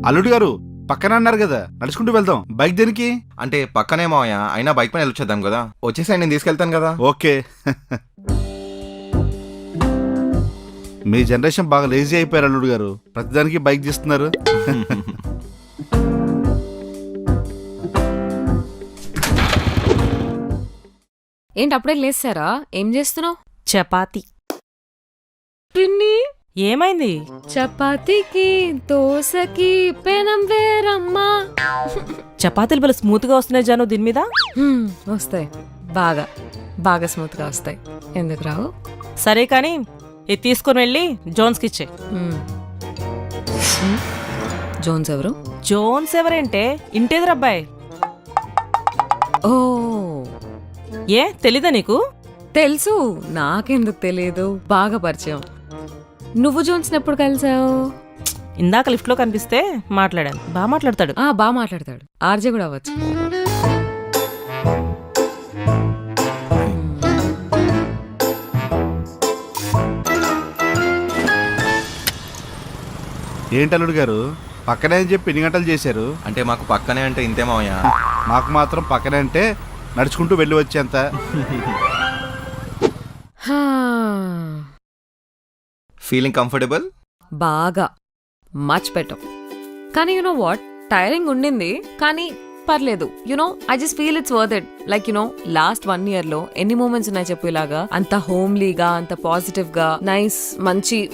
అల్లుడు గారు పక్కన అన్నారు కదా, నడుచుకుంటూ వెళ్దాం. బైక్ దేనికి? అంటే పక్కనే మావయ్య, అయినా బైక్ పైన వెళ్ళొచ్చేద్దాం కదా. వచ్చేసాయి, నేను తీసుకెళ్తాను కదా. ఓకే. మీ జనరేషన్ బాగా లేజీ అయిపోయారు అల్లుడు గారు, ప్రతిదానికి బైక్ తీస్తున్నారు. ఏంటి అప్పుడే లేస్తారా? ఏం చేస్తున్నావు? చపాతి. పిన్ని ఏమైంది? చపాతీకి దోశకి పెనం వేరమ్మా. చపాతీలు బలు స్మూత్ గా వస్తున్నాయి జాను దీని మీద. వస్తాయి, బాగా బాగా స్మూత్ గా వస్తాయి. ఎందుకు రావు? సరే కానీ ఇది తీసుకుని వెళ్ళి జోన్స్కి ఇచ్చే. జోన్స్ ఎవరు? జోన్స్ ఎవరంటే ఇంటేదిరబ్బాయి. ఓ ఏ తెలీదా నీకు? తెలుసు, నాకెందుకు తెలియదు, బాగా పరిచయం. నువ్వు జోన్స్ ఎప్పుడు కలిసావు? ఇందాక లిఫ్ట్ లో కనిపిస్తే మాట్లాడాను. బాగా మాట్లాడతాడు. బాగా మాట్లాడతాడు. ఆర్జే కూడా అవ్వచ్చు. ఏంటి అల్లుడు గారు, పక్కనే అని చెప్పి ఎన్ని గంటలు చేశారు? అంటే మాకు పక్కనే అంటే ఇంతే మావయ్య. మాకు మాత్రం పక్కనే అంటే నడుచుకుంటూ వెళ్ళి వచ్చేంత. Feeling comfortable? బాగా, మచ్ బెటర్. కానీ యునో వాట్, టైరింగ్ ఉండింది కానీ పర్లేదు. You know I just feel it's worth it. Like you know last 1 year లో ఎన్ని మూమెంట్స్ ఉన్నాయి చెప్పు ఇలాగా, అంత హోమ్లీగా, అంత పాజిటివ్ గా, నైస్,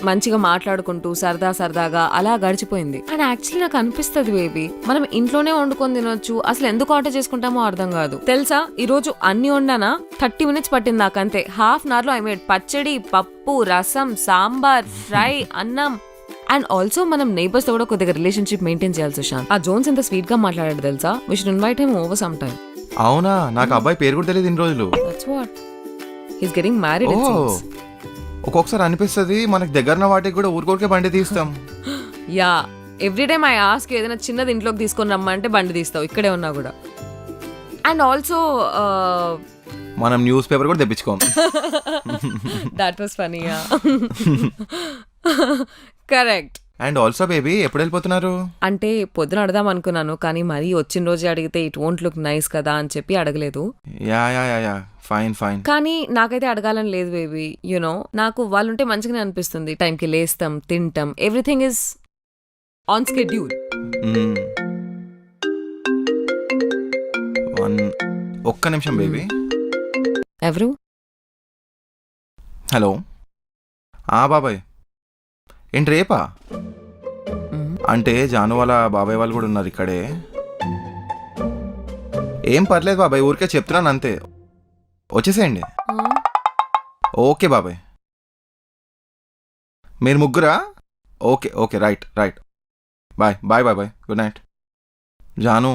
మంచిగా మాట్లాడుకుంటూ సరదాగా అలా గడిచిపోయింది. అండ్ యాక్చువల్లీ నాకు అనిపిస్తుంది బేబీ, మనం ఇంట్లోనే వండుకొని తినొచ్చు. అసలు ఎందుకు ఆర్డర్ చేసుకుంటామో అర్థం కాదు తెలుసా. ఈ రోజు అన్ని వండానా 30 minutes పట్టింది నాకంతే. ½ hour లో ఐ మేడ్ పచ్చడి, పప్పు, రసం, సాంబార్, ఫ్రై, అన్నం. అండ్ ఆల్సో మనం నైబర్స్ తో కూడా కొద్దిగా రిలేషన్షిప్ మెయింటైన్ చేయాలి సుశాంత్. ఆ జోన్స్ ఎంత స్వీట్ గా మాట్లాడాడు తెలుసా. We should invite him over some time. అవునా? నాకు అబ్బాయి పేరు కూడా తెలియదు ఇన్ని రోజులు. That's what, he is getting married it seems. ఒక్కొక్కసారి అనిపిస్తుంది మనకి దగ్గరన వాటికి కూడా ఊరుకోరికే బండి తీస్తాం. Yeah, every time I ask ఏదైనా చిన్నది ఇంట్లోకి తీసుకొని రమ్మంటే బండి తీస్తావు ఇక్కడే ఉన్నా కూడా. అండ్ ఆల్సో మనం న్యూస్ పేపర్ కూడా తెప్పించుకోం. That was funny. Yeah, correct. And also baby ఎప్పుడు వెళ్ళిపోతున్నారు? అంటే పొద్దున అడదాం అనుకున్నాను కానీ మరీ వచ్చిన రోజే అడిగితే ఇట్ వోంట్ లుక్ నైస్ కదా అని చెప్పి అడగలేదు. Yeah fine. కానీ నాకైతే అడగాలని లేదు బేబీ. యునో నాకు వాళ్ళుంటే మంచిగానే అనిపిస్తుంది. టైంకి లేస్తాం, తింటాం, ఎవ్రీథింగ్ ఇస్ ఆన్ స్కెడ్యూల్. ఒక్క నిమిషం బేబీ. ఎవరు? హలో. బాబాయ్ ఏంటి రేపా? అంటే జాను వాళ్ళ బాబాయ్ వాళ్ళు కూడా ఉన్నారు ఇక్కడే. ఏం పర్లేదు బాబాయ్, ఊరికే చెప్తున్నాను అంతే. వచ్చేసేయండి. ఓకే బాబాయ్. మీరు ముగ్గురా? Okay right. Bye good night. Janu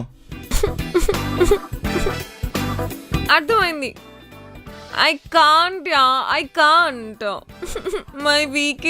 అర్థమైంది. I can't my week